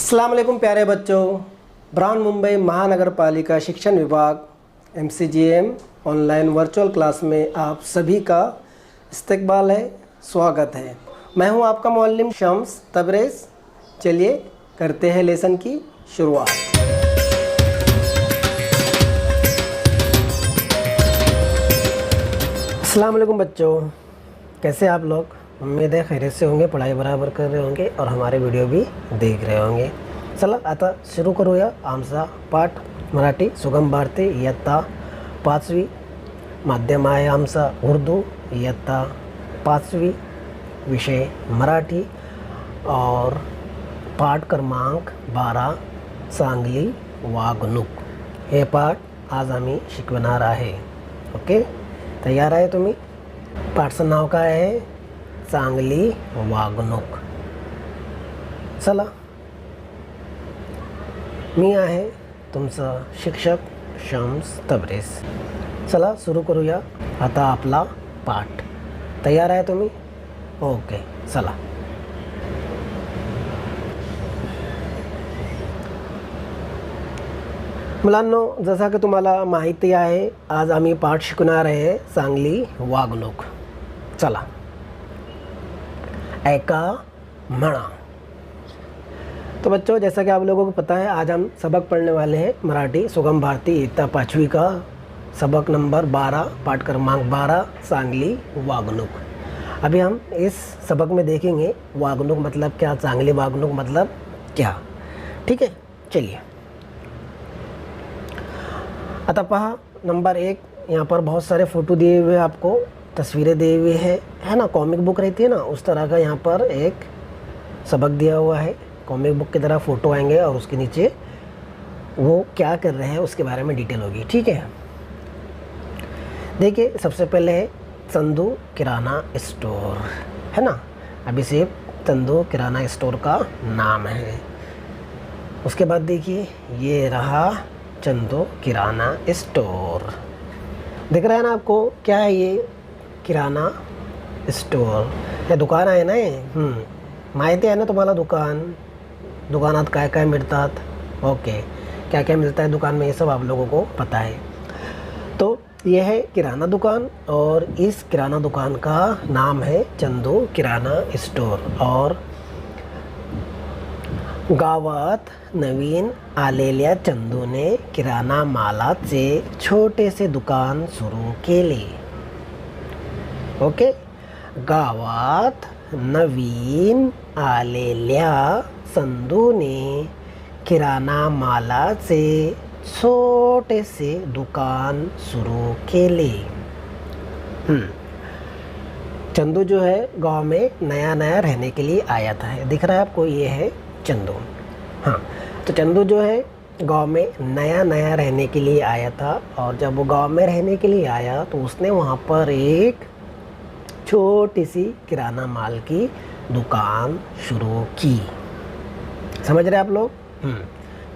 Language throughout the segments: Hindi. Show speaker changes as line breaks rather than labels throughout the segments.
अस्सलाम वालेकुम प्यारे बच्चों। बृहन्मुंबई महानगर पालिका शिक्षण विभाग MCGM ऑनलाइन वर्चुअल क्लास में आप सभी का इस्तकबाल है, स्वागत है। मैं हूं आपका मुअल्लिम शम्स तबरेज़। चलिए करते हैं लेसन की शुरुआत। अस्सलाम वालेकुम बच्चों, कैसे आप लोग? उम्मीद है खैरियत से होंगे, पढ़ाई बराबर कर रहे होंगे और हमारे वीडियो भी देख रहे होंगे। चला आता सुरू करूया आमचा पाठ मराठी सुगम भारती इयत्ता 5वी। माध्यम आहे आमचा उर्दू इयत्ता 5वी, विषय मराठी और पाठ क्रमांक 12 चांगली वागणूक। हे पाठ आज आम्ही शिकवणार आहे। ओके, तयार आहे तुम्ही? पाठाचं नाव काय आहे? चांगली वागणूक। चला, मी आहे तुमचा शिक्षक शम्स तबरेज़। चला सुरू करूया आता आपला पाठ। तयार आहे तुम्ही? ओके, चला। मुलांनो, जसा की तुम्हाला माहिती आहे, आज आम्ही पाठ शिकणार आहे चांगली वागणूक। चला, ऐका म्हणा। तो बच्चों, जैसा कि आप लोगों को पता है, आज हम सबक पढ़ने वाले हैं मराठी सुगम भारती इयत्ता 5वी का सबक नंबर 12, पाठ क्रमांक 12 चांगली वागणूक। अभी हम इस सबक में देखेंगे वागणूक मतलब क्या, चांगली वागणूक मतलब क्या। ठीक है, चलिए। आता पहा, नंबर 1, यहाँ पर बहुत सारे फ़ोटो दिए हुए आपको, तस्वीरें दी हुई है ना। कॉमिक बुक रहती है ना, उस तरह का यहाँ पर एक सबक दिया हुआ है। कॉमिक बुक की तरह फ़ोटो आएंगे और उसके नीचे वो क्या कर रहे हैं उसके बारे में डिटेल होगी। ठीक है, देखिए, सबसे पहले है चंदू किराना स्टोर, है ना। अभी सिर्फ चंदू किराना स्टोर का नाम है। उसके बाद देखिए, ये रहा चंदू किराना स्टोर। दिख रहा है ना आपको? क्या है ये? किराना स्टोर या दुकान आहे ना हे। माहिती आहे ना तुम्हाला दुकानात काय काय मिळतात? ओके, क्या क्या मिलता है दुकान में, ये सब आप लोगों को पता है। तो यह है किराना दुकान और इस किराना दुकान का नाम है चंदू किराना स्टोर। और गावात नवीन आलेल्या चंदूने किराणा मालाचे छोटेसे दुकान सुरू केले। ओके, गावात नवीन आलेल्या चंदूने किराणा मालाचे छोटेसे दुकान शुरू केले। चंदू जो है गांव में नया नया रहने के लिए आया था। दिख रहा है आपको? ये है चंदू। हाँ, तो चंदू जो है गांव में नया नया रहने के लिए आया था और जब वो गांव में रहने के लिए आया तो उसने वहाँ पर एक छोटी सी किराना माल की दुकान शुरू की। समझ रहे आप लोग?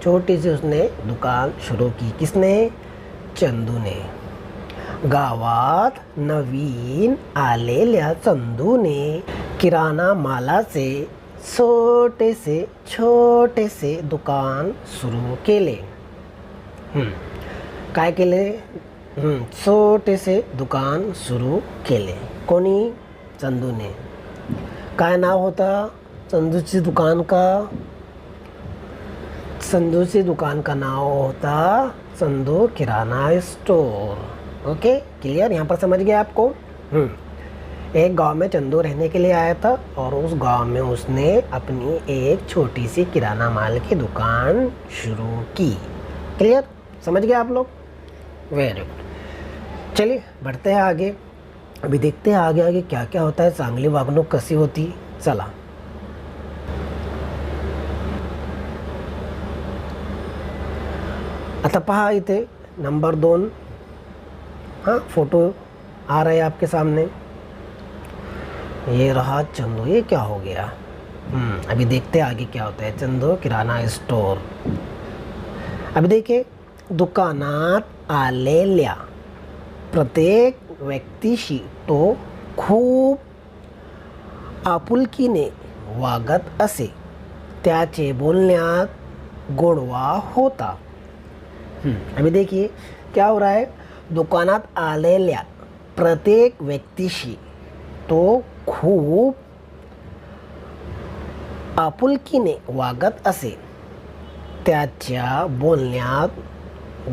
छोटी सी उसने दुकान शुरू की। किसने? चंदू ने। गावात नवीन आलेल्या चंदूने किराणा मालाचे छोटे से दुकान सुरू केले। काय केले? छोटे से दुकान सुरू केले। कोणी? चंदूने। काय नाव होता चंदूची दुकान का? चंदूची दुकान का नाव होता चंदू किराना स्टोर। Okay, clear? यहाँ पर समझ गए आपको? एक गांव में चंदू रहने के लिए आया था और उस गांव में उसने अपनी एक छोटी सी किराना माल की दुकान शुरू की। क्लियर? समझ गए आप लोग? Very good. चलिए बढ़ते हैं आगे। अभी देखते हैं आगे आगे क्या क्या होता है, चांगली वागणूक कशी होती। चला, आता पहा इथे नंबर 2। हाँ, फोटो आ रहा है आपके सामने। ये रहा चंदू। ये क्या हो गया? अभी देखते हैं आगे क्या होता है। चंदू किराना स्टोर। अभी देखिए, दुकानात आलेल्या प्रत्येक व्यक्तीशी तो खूप आपुलकीने वागत असे। त्याचे बोलण्यात गोडवा होता। अभी देखिए क्या हो रहा है, दुकानात आलेल्या प्रत्येक व्यक्तीशी तो खूप आपुलकीने वागत असे, त्याच्या बोलण्यात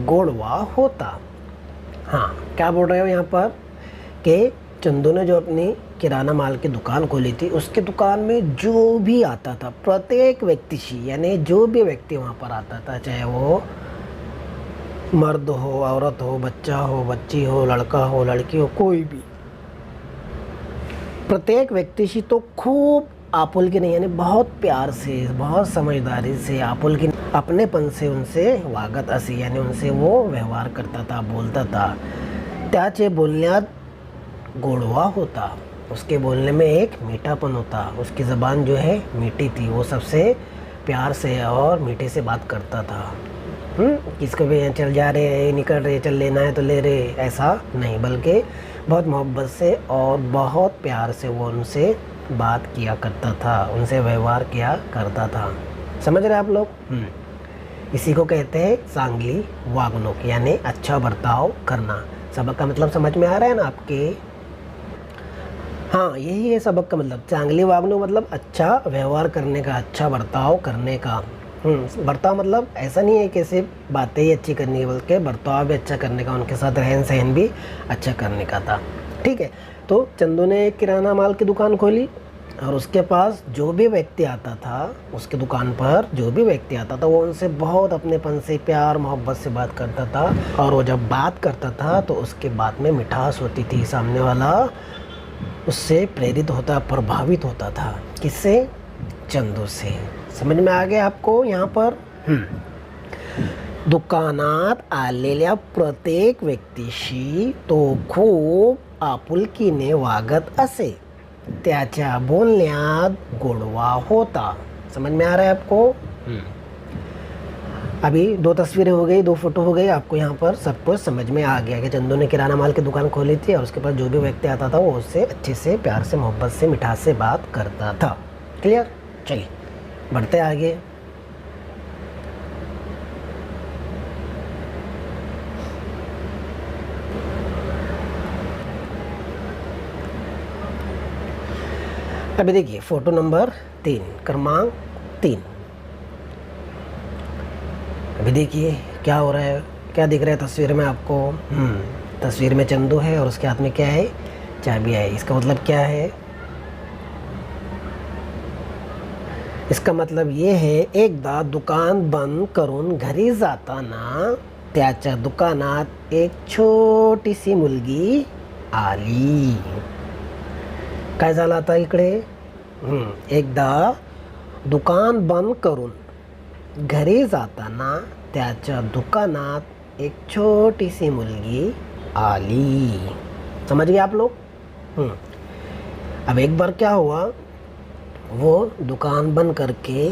गोडवा होता। हाँ, क्या बोल रहे हो यहाँ पर कि चंदू ने जो अपनी किराना माल की दुकान खोली थी, उसकी दुकान में जो भी आता था प्रत्येक व्यक्तिशी, यानी जो भी व्यक्ति वहाँ पर आता था, चाहे वो मर्द हो, औरत हो, बच्चा हो, बच्ची हो, लड़का हो, लड़की हो, कोई भी, प्रत्येक व्यक्तिशी तो खूब आपुलकी नहीं, यानी बहुत प्यार से, बहुत समझदारी से, आपुलकी अपनेपन से उनसे वागत असे, यानी उनसे वो व्यवहार करता था, बोलता था। त्याचे बोलण्यात गोडवा होता, उसके बोलने में एक मीठापन होता, उसकी ज़बान जो है मीठी थी, वो सबसे प्यार से और मीठे से बात करता था। किसको भी चल जा रहे, निकल रहे, चल लेना है तो ले रहे, ऐसा नहीं, बल्कि बहुत मोहब्बत से और बहुत प्यार से वो उनसे बात किया करता था, उनसे व्यवहार किया करता था। समझ रहे आप लोग? इसी को कहते हैं चांगली वागणूक, यानी अच्छा बर्ताव करना। सबक का मतलब समझ में आ रहा है ना आपके? हाँ, यही है सबक का मतलब। चांगली वागणूक मतलब अच्छा व्यवहार करने का, अच्छा बर्ताव करने का। बर्ताव मतलब ऐसा नहीं है कि सिर्फ बातें ही अच्छी करनी है, बल्कि बर्ताव भी अच्छा करने का, उनके साथ रहन सहन भी अच्छा करने का था। ठीक है, तो चंदू ने एक किराना माल की दुकान खोली और उसके पास जो भी व्यक्ति आता था, उसकी दुकान पर जो भी व्यक्ति आता था, वो उनसे बहुत अपनेपन से, प्यार मोहब्बत से बात करता था। और वो जब बात करता था तो उसके बात में मिठास होती थी, सामने वाला उससे प्रेरित होता, प्रभावित होता था। किससे? चंदू से। समझ में आ गया आपको यहाँ पर? दुकानात आलेल्या प्रत्येक व्यक्तीशी तो खूप आपुलकीने वागत असे, त्याच्या बोलण्यात गोडवा होता। समझ में आ रहा है आपको? अभी 2 तस्वीरें हो गई, 2 फोटो हो गई, आपको यहाँ पर सब कुछ समझ में आ गया कि चंदू ने किराना माल की दुकान खोली थी और उसके पास जो भी व्यक्ति आता था वो उससे अच्छे से, प्यार से, मोहब्बत से, मिठास से बात करता था। क्लियर? चलिए बढ़ते आगे। अभी देखिए फोटो नंबर 3, क्रमांक 3। अभी देखिए क्या हो रहा है, क्या दिख रहा है तस्वीर में आपको? तस्वीर में चंदू है और उसके हाथ में क्या है? चाबी है। इसका मतलब क्या है? इसका मतलब ये है, एकदा दुकान बंद करून घरी जाताना त्याच्या दुकानात एक छोटीशी मुलगी आली। काय झालं आता इकडे? एकदा दुकान बंद करून घरी जाताना त्याच्या दुकानात एक छोटीशी मुलगी आली। समझ गए आप लोग? अब एक बार क्या हुआ, वो दुकान बंद करके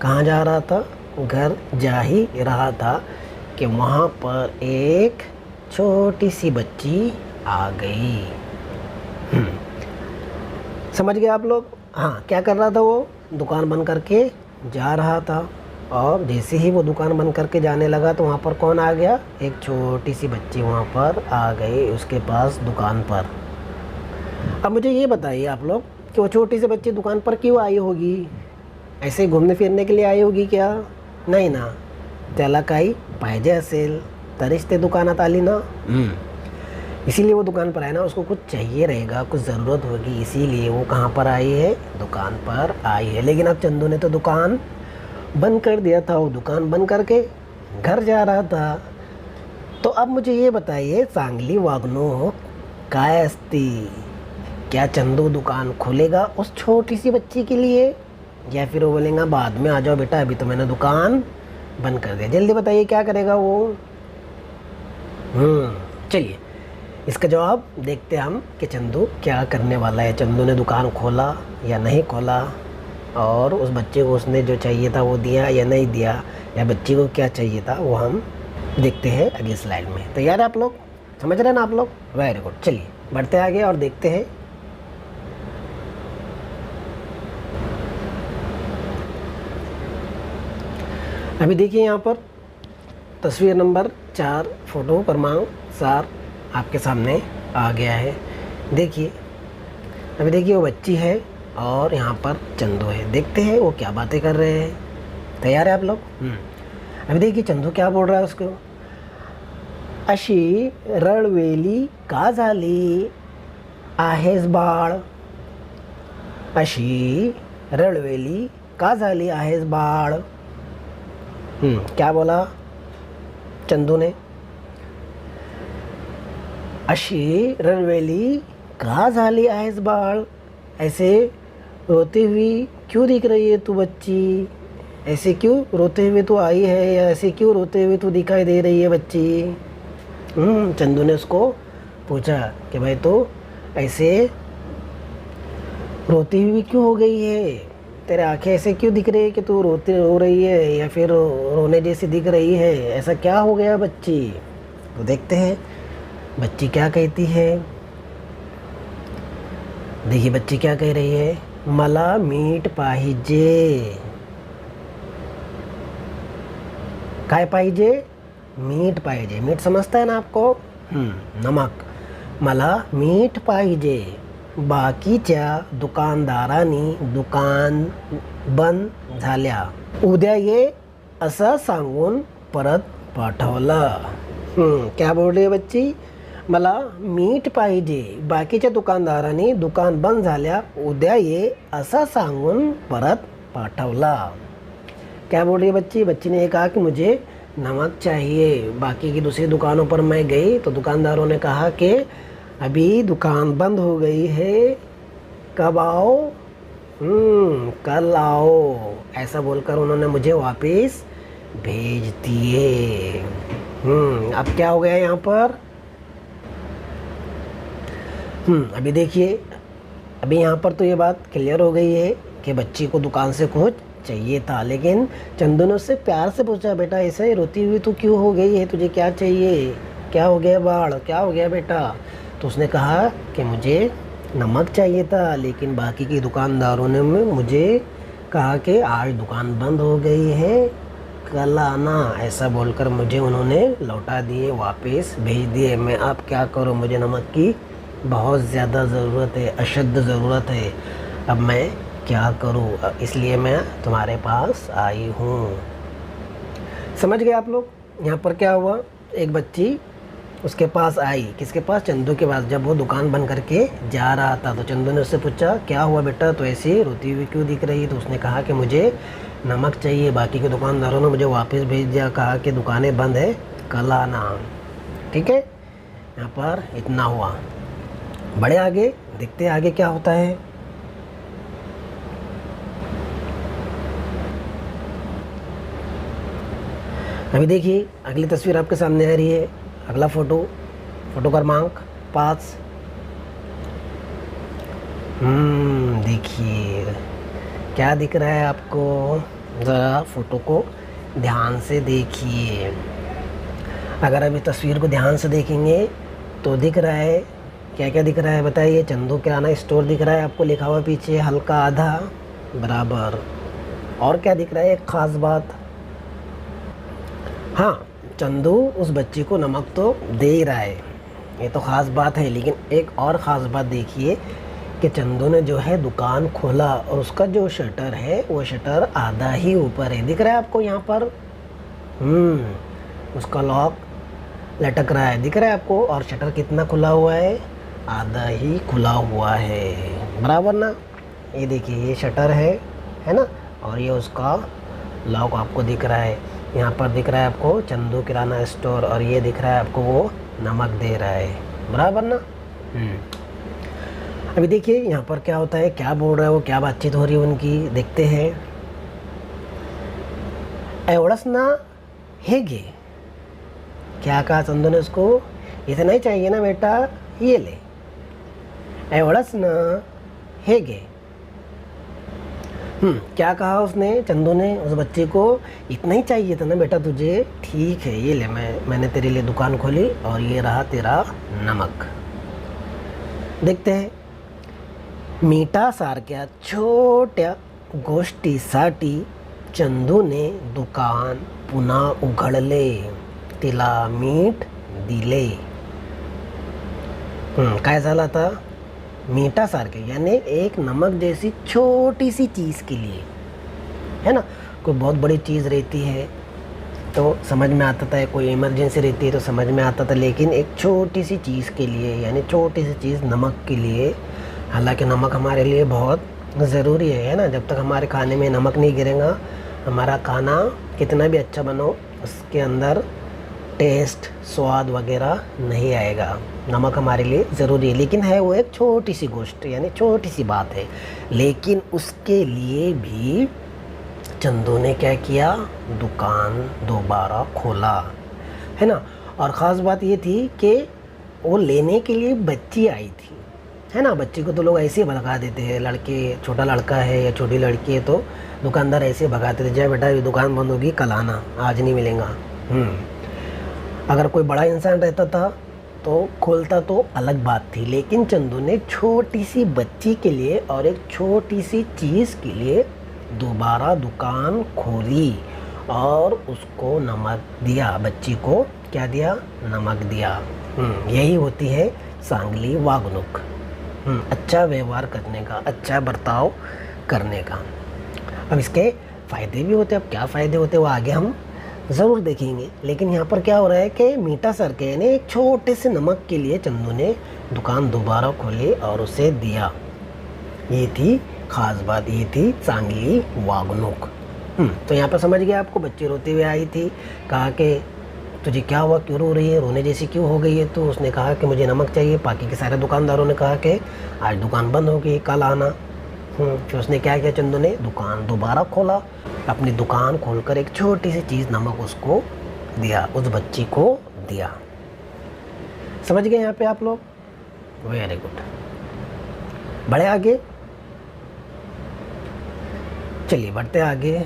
कहाँ जा रहा था? घर जा ही रहा था कि वहाँ पर एक छोटी सी बच्ची आ गई। समझ गए आप लोग? हाँ, क्या कर रहा था वो? दुकान बंद करके जा रहा था और जैसे ही वो दुकान बंद करके जाने लगा तो वहाँ पर कौन आ गया? एक छोटी सी बच्ची वहाँ पर आ गई उसके पास दुकान पर। अब मुझे ये बताइए आप लोग कि वो छोटी सी बच्ची दुकान पर क्यों आई होगी? ऐसे ही घूमने फिरने के लिए आई होगी क्या? नहीं ना, त्याला काही पाहिजे असेल तरीच ते दुकानात आली ना। इसीलिए वो दुकान पर आए ना, उसको कुछ चाहिए रहेगा, कुछ ज़रूरत होगी, इसीलिए वो कहाँ पर आई है? दुकान पर आई है। लेकिन अब चंदू ने तो दुकान बंद कर दिया था, वो दुकान बंद करके घर जा रहा था। तो अब मुझे ये बताइए, चांगली वागणूक काय असती? क्या चंदू दुकान खोलेगा उस छोटी सी बच्ची के लिए, या फिर वो बोलेगा बाद में आ जाओ बेटा, अभी तो मैंने दुकान बंद कर दिया? जल्दी बताइए क्या करेगा वो? चलिए इसका जवाब देखते हैं हम कि चंदू क्या करने वाला है। चंदू ने दुकान खोला या नहीं खोला, और उस बच्चे को उसने जो चाहिए था वो दिया या नहीं दिया, या बच्ची को क्या चाहिए था वो हम देखते हैं अगली स्लाइड में। तैयार है आप लोग? समझ रहे हैं ना आप लोग? Very good. चलिए बढ़ते आगे और देखते हैं। अभी देखिए यहाँ पर तस्वीर नंबर 4 फोटो क्रमांक 4 आपके सामने आ गया है। देखिए अभी देखिए वो बच्ची है और यहाँ पर चंदू है। देखते हैं वो क्या बातें कर रहे हैं। तैयार है आप लोग? अभी देखिए चंदू क्या बोल रहा है उसको। अशी रडवेली का झाली आहेस बाळ, अशी रडवेली का झाली आहेस बाळ। क्या बोला चंदू ने? अशी रडवेली का झाली आहेस बाळ, ऐसे रोती हुई क्यों दिख रही है तू बच्ची, ऐसे क्यों रोते हुए तू आई है, या ऐसे क्यों रोते हुए तू दिखाई दे रही है बच्ची। चंदू ने उसको पूछा कि भाई तो ऐसे रोती हुई क्यों हो गई है, तेरे आंखें ऐसे क्यों दिख रही है कि तू रो रही है या फिर रोने जैसी दिख रही है, ऐसा क्या हो गया बच्ची। तो देखते हैं बच्ची क्या कहती है। देखिए बच्ची क्या कह रही है। मला मीठ पाहिजे। काय पाहिजे? मीठ पाहिजे। मीठ समजता है ना आपको? नमक। मला मीठ पाहिजे। बाकीच्या दुकानदारांनी दुकान बंद झाल्या, उद्या ये असं सांगून परत पाठवलं। क्या बोल रही है बच्ची? मला मीठ पाहिजे, बाकीच्या दुकानदारांनी दुकान बंद झाल्या, उद्या ये असं सांगून परत पाठवला। क्या बोल रही है बच्ची? बच्ची ने ये कहा कि मुझे नमक चाहिए। बाकी की दूसरी दुकानों पर मैं गई तो दुकानदारों ने कहा कि अभी दुकान बंद हो गई है, कब आओ? कल आओ, ऐसा बोलकर उन्होंने मुझे वापस भेज दिए। अब क्या हो गया यहाँ पर? अभी देखिए अभी यहाँ पर तो ये बात क्लियर हो गई है कि बच्ची को दुकान से कुछ चाहिए था, लेकिन चंदू ने उससे प्यार से पूछा, बेटा ऐसे रोती हुई तू क्यों हो गई है, तुझे क्या चाहिए, क्या हो गया बाढ़, क्या हो गया बेटा। तो उसने कहा कि मुझे नमक चाहिए था, लेकिन बाकी के दुकानदारों ने मुझे कहा कि आज दुकान बंद हो गई है, कल आना, ऐसा बोलकर मुझे उन्होंने लौटा दिए, वापस भेज दिए। मैं अब क्या करूं, मुझे नमक की बहुत ज़्यादा ज़रूरत है, अशद ज़रूरत है, अब मैं क्या करूं, इसलिए मैं तुम्हारे पास आई हूं। समझ गए आप लोग? यहाँ पर क्या हुआ, एक बच्ची उसके पास आई, किसके पास? चंदू के पास। जब वो दुकान बंद करके जा रहा था तो चंदू ने उससे पूछा, क्या हुआ बेटा, तो ऐसी रोती हुई क्यों दिख रही है? तो उसने कहा कि मुझे नमक चाहिए, बाकी के दुकानदारों ने मुझे वापस भेज दिया, कहा कि दुकानें बंद है, कल आना। ठीक है, यहाँ पर इतना हुआ। बड़े आगे देखते हैं आगे क्या होता है। अभी देखिए अगली तस्वीर आपके सामने आ रही है। अगला फोटो क्रमांक 5। देखिए क्या दिख रहा है आपको, ज़रा फोटो को ध्यान से देखिए। अगर अभी तस्वीर को ध्यान से देखेंगे तो दिख रहा है, क्या क्या दिख रहा है बताइए। चंदू किराना स्टोर दिख रहा है आपको, लिखा हुआ पीछे हल्का आधा बराबर। और क्या दिख रहा है, एक ख़ास बात, हाँ चंदू उस बच्ची को नमक तो दे ही रहा है, ये तो ख़ास बात है। लेकिन एक और ख़ास बात देखिए कि चंदू ने जो है दुकान खोला और उसका जो शटर है वो शटर आधा ही ऊपर है, दिख रहा है आपको यहाँ पर। उसका लॉक लटक रहा है, दिख रहा है आपको, और शटर कितना खुला हुआ है, आधा ही खुला हुआ है, बराबर ना। ये देखिए ये शटर है ना, और ये उसका लॉक आपको दिख रहा है। यहाँ पर दिख रहा है आपको चंदू किराना स्टोर, और ये दिख रहा है आपको वो नमक दे रहा है, बराबर ना। अभी देखिए यहाँ पर क्या होता है, क्या बोल रहा है वो, क्या बातचीत हो रही है उनकी, देखते हैं। एवढंच ना हे घे, क्या कहा चंदू ने उसको, इसे नहीं चाहिए ना बेटा, ये ले, एवढंच ना हे घे। क्या कहा उसने, चंदू ने उस बच्चे को, इतना ही चाहिए था ना बेटा तुझे, ठीक है ये ले, मैंने तेरे लिए दुकान खोली और ये रहा तेरा नमक। देखते हैं, मीठा सारख्या छोट्या गोष्टीसाठी चंदू ने दुकान पुन्हा उघडले, तिला मीठ दिले. काय झालं आता? मीठासारखे यानी एक नमक जैसी छोटी सी चीज़ के लिए, है ना. कोई बहुत बड़ी चीज़ रहती है तो समझ में आता था, कोई इमरजेंसी रहती है तो समझ में आता था, लेकिन एक छोटी सी चीज़ के लिए यानी छोटी सी चीज़ नमक के लिए. हालांकि नमक हमारे लिए बहुत ज़रूरी है ना. जब तक हमारे खाने में नमक नहीं गिरेगा, हमारा खाना कितना भी अच्छा बनो उसके अंदर टेस्ट, स्वाद वगैरह नहीं आएगा. नमक हमारे लिए ज़रूरी है, लेकिन है वो एक छोटी सी गोष्ट यानी छोटी सी बात है. लेकिन उसके लिए भी चंदू ने क्या किया? दुकान दोबारा खोला, है ना. और ख़ास बात ये थी कि वो लेने के लिए बच्ची आई थी, है ना. बच्ची को तो लोग ऐसे ही भगा देते हैं. लड़के, छोटा लड़का है या छोटी लड़की है तो दुकानदार ऐसे ही भगाते थे, जाए बेटा ये दुकान बंद होगी, कल आना, आज नहीं मिलेगा. अगर कोई बड़ा इंसान रहता था तो खोलता तो अलग बात थी, लेकिन चंदू ने छोटी सी बच्ची के लिए और एक छोटी सी चीज़ के लिए दोबारा दुकान खोली और उसको नमक दिया. बच्ची को क्या दिया? नमक दिया. यही होती है चांगली वागणूक, अच्छा व्यवहार करने का, अच्छा बर्ताव करने का. अब इसके फ़ायदे भी होते हैं. अब क्या फ़ायदे होते हैं वो आगे हम ज़रूर देखेंगे. लेकिन यहाँ पर क्या हो रहा है कि मीठा सर के यानी एक छोटे से नमक के लिए चंदू ने दुकान दोबारा खोली और उसे दिया. ये थी ख़ास बात, ये थी चांगली वागणूक. तो यहाँ पर समझ गया आपको. बच्ची रोते हुए आई थी, कहा कि तुझे क्या हुआ, क्यों रो रही है, रोने जैसी क्यों हो गई है? तो उसने कहा कि मुझे नमक चाहिए. बाकी के सारे दुकानदारों ने कहा कि आज दुकान बंद होगी, कल आना. फिर उसने क्या किया? चंदू ने दुकान दोबारा खोला. अपनी दुकान खोलकर एक छोटी सी चीज़ नमक उसको दिया, उस बच्ची को दिया. समझ गए यहाँ पे आप लोग? Very good. बढ़े आगे. चलिए बढ़ते आगे.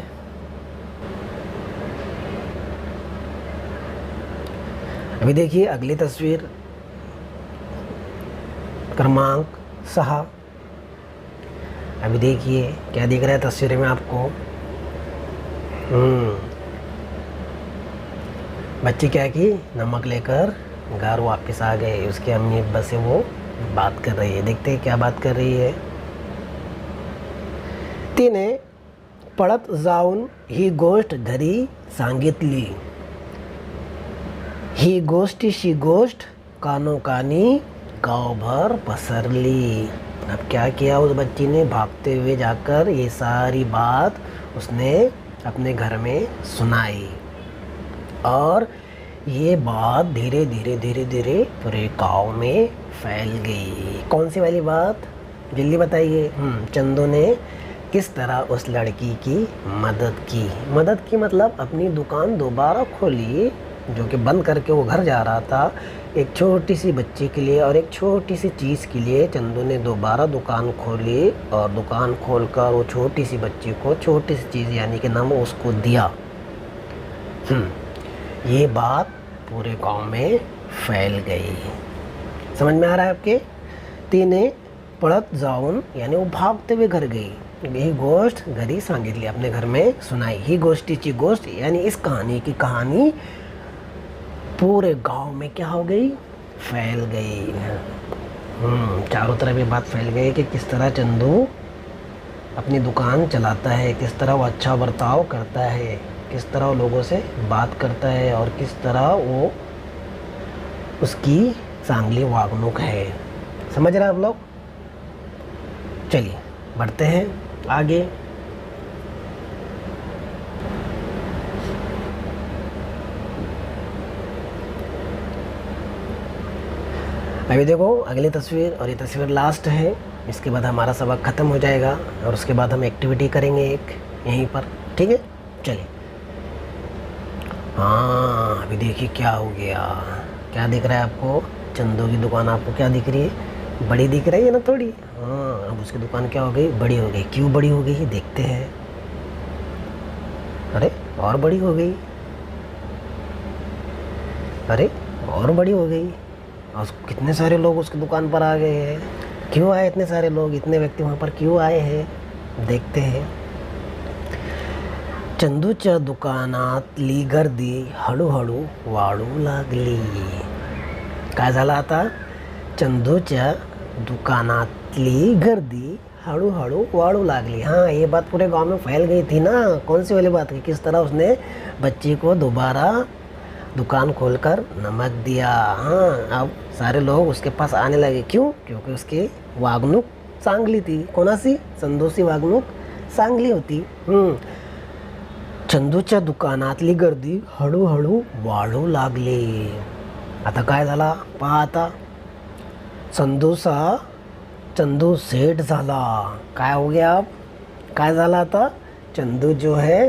अभी देखिए अगली तस्वीर क्रमांक 6. अभी देखिए क्या दिख रहा है तस्वीर में आपको. बच्ची क्या की? नमक लेकर घर वापस आ गए. उसकी अम्मी अब्बा से वो बात कर रही है. देखते हैं क्या बात कर रही है. तिने पळत जाऊन ही गोष्ट घरी सांगितली. ही गोष्टीशी गोष्ट कानोकानी गांवभर पसरली. अब क्या किया उस बच्ची ने? भागते हुए जाकर ये सारी बात उसने अपने घर में सुनाई और ये बात धीरे धीरे धीरे धीरे पूरे गांव में फैल गई. कौन सी वाली बात? जल्दी बताइए. चंदू ने किस तरह उस लड़की की मदद की. मदद की मतलब अपनी दुकान दोबारा खोली, जो कि बंद करके वो घर जा रहा था. एक छोटी सी बच्ची के लिए और एक छोटी सी चीज़ के लिए चंदू ने दोबारा दुकान खोली और दुकान खोलकर वो छोटी सी बच्ची को छोटी सी चीज़ यानी कि नमक उसको दिया. ये बात पूरे गांव में फैल गई. समझ में आ रहा है आपके? तिने पळत जाऊन यानी वो भागते हुए घर गई. ही गोष्ट घरी सांगितली, अपने घर में सुनाई. ही गोष्टीची गोष्ट यानी इस कहानी की कहानी पूरे गांव में क्या हो गई? फैल गई. चारों तरफ ये बात फैल गई कि किस तरह चंदू अपनी दुकान चलाता है, किस तरह वो अच्छा बर्ताव करता है, किस तरह वो लोगों से बात करता है और किस तरह वो उसकी चांगली वागणूक है. समझ रहे हैं आप लोग? चलिए बढ़ते हैं आगे. अभी देखो अगली तस्वीर, और ये तस्वीर लास्ट है. इसके बाद हमारा सबक ख़त्म हो जाएगा और उसके बाद हम एक्टिविटी करेंगे एक यहीं पर. ठीक है, चलिए. हाँ अभी देखिए क्या हो गया. क्या दिख रहा है आपको? चंदू की दुकान आपको क्या दिख रही है? बड़ी दिख रही है ना थोड़ी. हाँ अब उसकी दुकान क्या हो गई? बड़ी हो गई. क्यों बड़ी हो गई देखते हैं. अरे और बड़ी हो गई. अरे और बड़ी हो गई. और कितने सारे लोग उसकी दुकान पर आ गए हैं. क्यों आए इतने सारे लोग, इतने व्यक्ति वहाँ पर क्यों आए हैं? देखते हैं. चंदूच्या दुकानातली गर्दी हळूहळू वाढू लागली. काय झालं आता? चंदूच्या दुकानातली गर्दी हळूहळू वाड़ू लागली. हाँ, ये बात पूरे गांव में फैल गई थी ना. कौन सी वाली बात की किस तरह उसने बच्ची को दोबारा दुकान खोलकर नमक दिया. हाँ, अब सारे लोग उसके पास आने लगे. क्यों? क्योंकि उसकी वागणूक चांगली थी. कोणाची? चंदूची वागणूक चांगली होती. चंदूच्या दुकानातली गर्दी हळूहळू वाढू लागली. आता काय झाला पहा. आता चंदू सेठ झाला. काय हो गया अब? काय झाला आता? चंदू जो है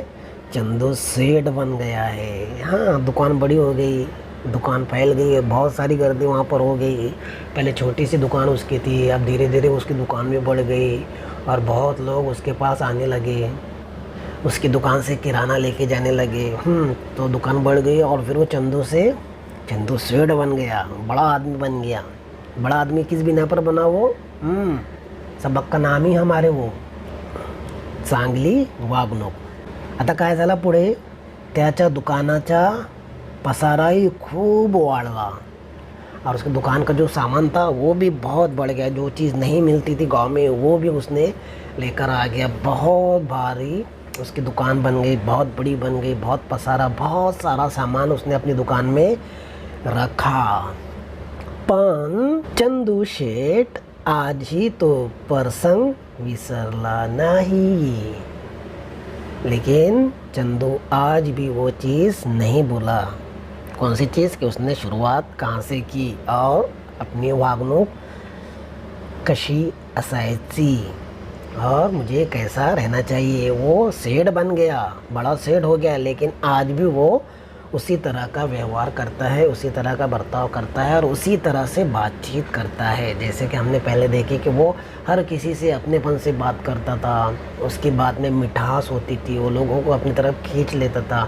चंदू सेठ बन गया है. हाँ, दुकान बड़ी हो गई, दुकान फैल गई है, बहुत सारी गर्दी वहाँ पर हो गई. पहले छोटी सी दुकान उसकी थी, अब धीरे धीरे उसकी दुकान भी बढ़ गई और बहुत लोग उसके पास आने लगे. उसकी दुकान से किराना लेके जाने लगे. तो दुकान बढ़ गई और फिर वो चंदू सेठ बन गया, बड़ा आदमी बन गया. बड़ा आदमी किस बिना पर बना वो? सबक का नाम ही हमारे वो चांगली वागणूक. आता काय झालं पुढे? त्याच्या दुकानाचा पसाराही खूब वाढला और उसके दुकान का जो सामान था वो भी बहुत बढ़ गया. जो चीज़ नहीं मिलती थी गांव में वो भी उसने लेकर आ गया. बहुत भारी उसकी दुकान बन गई, बहुत बड़ी बन गई, बहुत पसारा, बहुत सारा सामान उसने अपनी दुकान में रखा. पण चंदू शेठ आजही तो प्रसंग विसरला नहीं. लेकिन चंदू आज भी वो चीज़ नहीं भूला. कौन सी चीज़? कि उसने शुरुआत कहाँ से की और अपनी वागणूक कशी असायची और मुझे कैसा रहना चाहिए. वो सेठ बन गया, बड़ा सेठ हो गया, लेकिन आज भी वो उसी तरह का व्यवहार करता है, उसी तरह का बर्ताव करता है और उसी तरह से बातचीत करता है. जैसे कि हमने पहले देखे कि वो हर किसी से अपनेपन से बात करता था, उसकी बात में मिठास होती थी, वो लोगों को अपनी तरफ खींच लेता था.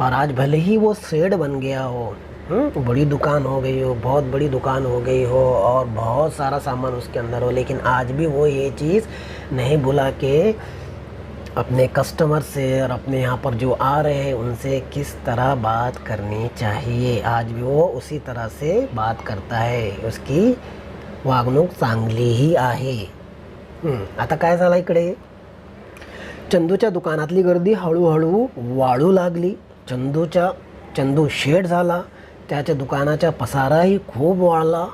और आज भले ही वो सेठ बन गया हो, बड़ी दुकान हो गई हो, बहुत बड़ी दुकान हो गई हो और बहुत सारा सामान उसके अंदर हो, लेकिन आज भी वो ये चीज़ नहीं भुला के अपने कस्टमर से और अपने यहाँ पर जो आ रहे हैं उनसे किस तरह बात करनी चाहिए. आज भी वो उसी तरह से बात करता है. उसकी वागणूक चांगली ही आहे. आता काय झालं इकडे? चंदूच्या दुकानातली गर्दी हळूहळू वाढू लागली. चंदू शेठ झाला. त्याच्या दुकानाचा पसाराही खूप वाढला.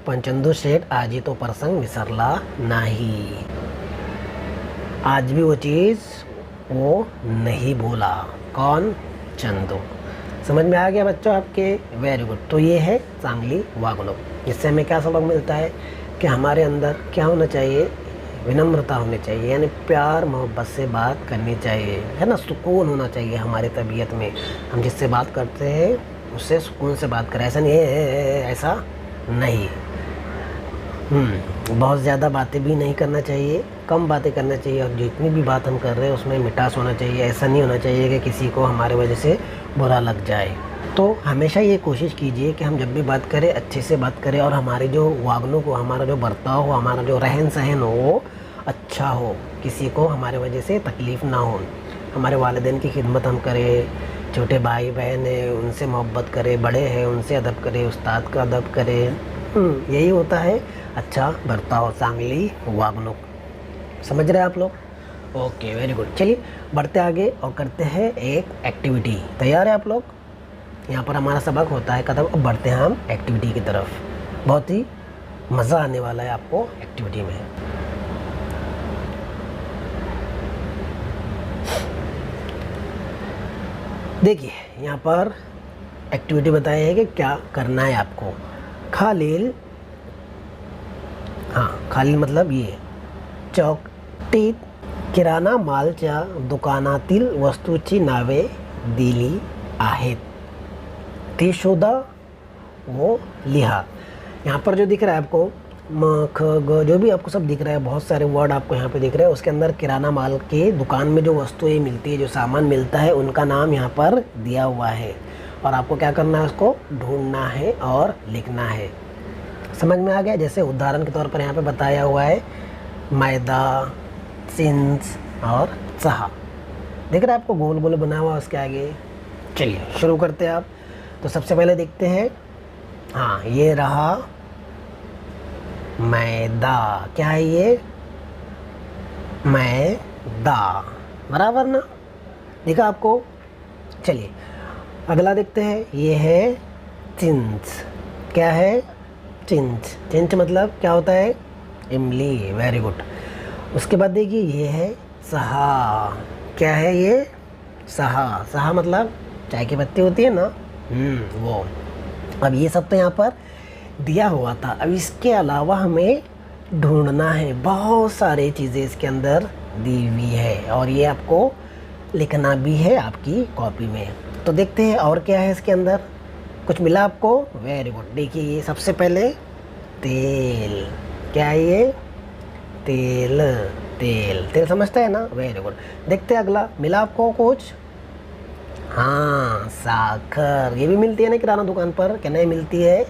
पण चंदू शेठ आजही तो प्रसंग विसरला नाही. आज भी वो चीज़ वो नहीं भूला. कौन? चंदू. समझ में आ गया बच्चों आपके? Very good. तो ये है चांगली वागणूक. इससे हमें क्या सबक मिलता है? कि हमारे अंदर क्या होना चाहिए? विनम्रता होनी चाहिए, यानी प्यार मोहब्बत से बात करनी चाहिए, है ना. सुकून होना चाहिए हमारी तबीयत में. हम जिससे बात करते हैं उससे सुकून से बात करें. ऐसा नहीं है, ऐसा नहीं. बहुत ज़्यादा बातें भी नहीं करना चाहिए, कम बातें करना चाहिए और जितनी भी बात हम कर रहे हैं उसमें मिठास होना चाहिए. ऐसा नहीं होना चाहिए कि किसी को हमारे वजह से बुरा लग जाए. तो हमेशा ये कोशिश कीजिए कि हम जब भी बात करें अच्छे से बात करें और हमारी जो वागणूक हो, हमारा जो बर्ताव हो, हमारा जो रहन सहन हो वो अच्छा हो, किसी को हमारे वजह से तकलीफ़ ना हो. हमारे वालिदैन की खिदमत हम करें, छोटे भाई बहन हैं उनसे मोहब्बत करें, बड़े हैं उनसे अदब करें, उस्ताद का अदब करें. यही होता है अच्छा बर्ताव, चांगली वागणूक. समझ रहे हैं आप लोग? Okay, very good. चलिए बढ़ते आगे और करते हैं एक एक्टिविटी. तैयार है आप लोग? यहाँ पर हमारा सबक होता है खत्म. अब बढ़ते हैं हम एक्टिविटी की तरफ. बहुत ही मज़ा आने वाला है आपको एक्टिविटी में. देखिए यहाँ पर एक्टिविटी बताई है कि क्या करना है आपको. खालील मतलब ये चौकटीत किराणा मालच्या दुकानातील वस्तूची नावे दिली आहेत, ती शोधा वो लिहा. यहाँ पर जो दिख रहा है आपको म ख ग जो भी आपको सब दिख रहा है, बहुत सारे वर्ड आपको यहाँ पे दिख रहे हैं. उसके अंदर किराना माल के दुकान में जो वस्तुएं मिलती है, जो सामान मिलता है, उनका नाम यहाँ पर दिया हुआ है और आपको क्या करना है? उसको ढूंढना है और लिखना है. समझ में आ गया? जैसे उदाहरण के तौर पर यहाँ पे बताया हुआ है मैदा, चिंच और चहा. दिख रहा है आपको गोल गोल बना हुआ उसके आगे। चलिए शुरू करते हैं आप। तो सबसे पहले देखते हैं, हाँ ये रहा मैदा। क्या है ये? मैदा, बराबर ना, दिखा आपको। चलिए अगला देखते हैं, ये है चिंच। क्या है? चिंच। चिंच मतलब क्या होता है? इमली, वेरी गुड। उसके बाद देखिए ये है सहा। क्या है ये? सहा। सहा मतलब चाय की पत्ती होती है ना, वो। अब ये सब तो यहाँ पर दिया हुआ था, अब इसके अलावा हमें ढूंढना है। बहुत सारी चीज़ें इसके अंदर दी हुई है और ये आपको लिखना भी है आपकी कॉपी में। तो देखते हैं और क्या है इसके अंदर। कुछ मिला आपको? Very good. देखिए ये सबसे पहले तेल। क्या है ये? तेल। तेल, तेल समझता है ना, वेरी गुड। देखते हैं अगला, मिला आपको कुछ? हाँ साखर, ये भी मिलती है ना किराना दुकान पर, क्या नहीं मिलती है?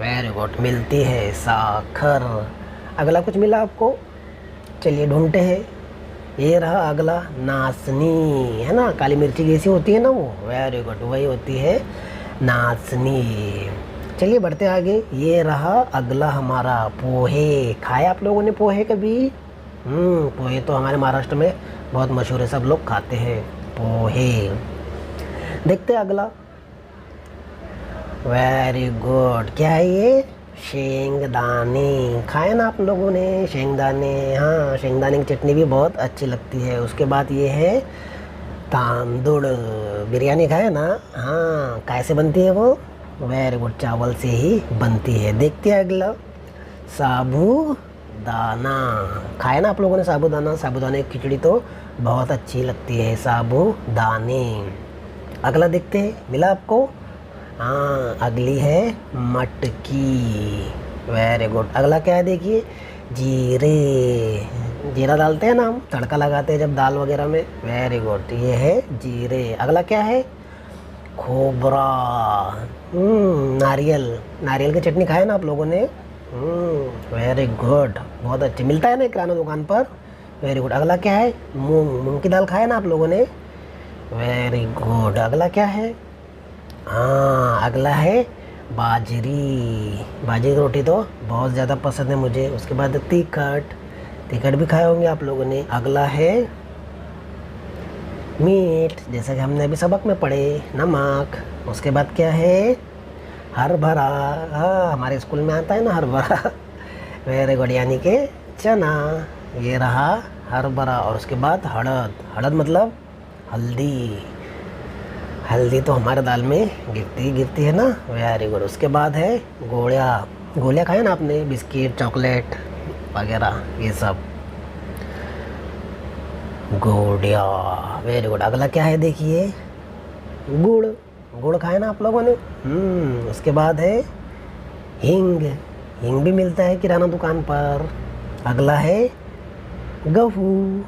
वेरी गुड, मिलती है साखर। अगला कुछ मिला आपको? चलिए ढूंढते हैं। ये रहा अगला, नाचनी, है ना, काली मिर्ची जैसी होती है ना वो, वेरी गुड, वही होती है नाचनी। चलिए बढ़ते आगे। ये रहा अगला हमारा पोहे। खाए आप लोगों ने पोहे कभी? पोहे तो हमारे महाराष्ट्र में बहुत मशहूर है, सब लोग खाते हैं पोहे। देखते हैं अगला। वेरी गुड, क्या है ये? शेंगदाने। खाए ना आप लोगों ने शेंगदाने? हाँ, शेंगदाने की चटनी भी बहुत अच्छी लगती है। उसके बाद ये है तांदुड़। बिरयानी खाए ना? हाँ, कैसे बनती है वो? वेरी गुड, चावल से ही बनती है। देखते हैं अगला, साबूदाना। खाए ना आप लोगों ने साबूदाना? साबूदाने की खिचड़ी तो बहुत अच्छी लगती है, साबूदाने। अगला देखते हैं, मिला आपको? हाँ, अगली है मटकी। Very good. अगला क्या है देखिए? जीरे। जीरा डालते हैं ना हम, तड़का लगाते हैं जब दाल वगैरह में, वेरी गुड, ये है जीरे। अगला क्या है? खोबरा। नारियल। नारियल की चटनी खाए ना आप लोगों ने? वेरी गुड, बहुत अच्छी, मिलता है ना किराना दुकान पर, वेरी गुड। अगला क्या है? मूंग। मूंग की दाल खाए ना आप लोगों ने? Very good. अगला क्या है? हाँ, अगला है बाजरी। बाजरी की रोटी तो बहुत ज़्यादा पसंद है मुझे। उसके बाद तीखट। तीखट भी खाए होंगे आप लोगों ने। अगला है मीट, जैसा कि हमने अभी सबक में पढ़े, नमक। उसके बाद क्या है? हरभरा। हाँ, हमारे स्कूल में आता है ना हरभरा। वेरी गुड, यानी कि चना। ये रहा हरभरा। और उसके बाद हड़द। हड़द मतलब हल्दी। हल्दी तो हमारे दाल में गिरती है ना, वेरी गुड। उसके बाद है गोलिया। गोलियाँ खाए ना आपने? बिस्किट, चॉकलेट वगैरह, ये सब गोलिया, वेरी गुड। अगला क्या है देखिए? गुड़। गुड़ खाए ना आप लोगों ने? उसके बाद है हींग। हींग भी मिलता है किराना दुकान पर। अगला है गेहूँ।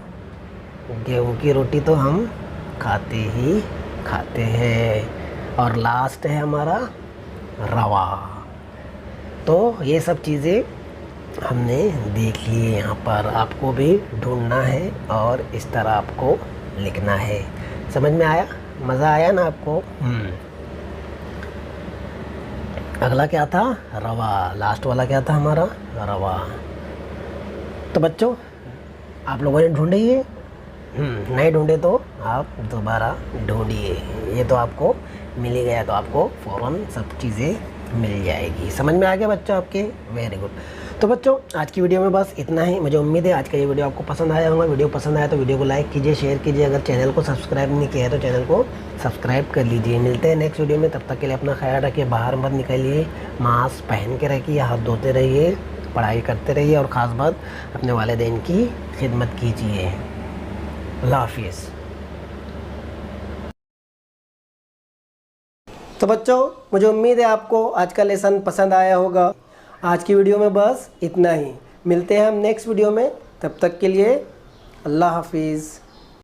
गेहूँ की रोटी तो हम खाते हैं। और लास्ट है हमारा रवा। तो ये सब चीज़ें हमने देख ली यहाँ पर। आपको भी ढूंढना है और इस तरह आपको लिखना है। समझ में आया? मज़ा आया ना आपको? अगला क्या था? रवा। लास्ट वाला क्या था हमारा? रवा। तो बच्चों, आप लोगों ने ढूंढे ये? नहीं ढूंढे तो आप दोबारा ढूंढिए। ये तो आपको मिल ही गया, तो आपको फ़ौरन सब चीज़ें मिल जाएगी। समझ में आ गया बच्चों आपके? Very good. तो बच्चों, आज की वीडियो में बस इतना ही। मुझे उम्मीद है आज का ये वीडियो आपको पसंद आया होगा। वीडियो पसंद आया तो वीडियो को लाइक कीजिए, शेयर कीजिए। अगर चैनल को सब्सक्राइब नहीं किया है तो चैनल को सब्सक्राइब कर लीजिए। मिलते हैं नेक्स्ट वीडियो में, तब तक के लिए अपना ख्याल रखिए, बाहर मत निकलिए, मास्क पहन के रखिए, हाथ धोते रहिए, पढ़ाई करते रहिए और ख़ास बात अपने वालिदैन की खिदमत कीजिए। अल्लाह हाफिज़। तो बच्चों, मुझे उम्मीद है आपको आज का लेसन पसंद आया होगा। आज की वीडियो में बस इतना ही। मिलते हैं हम नेक्स्ट वीडियो में, तब तक के लिए अल्लाह हाफिज़।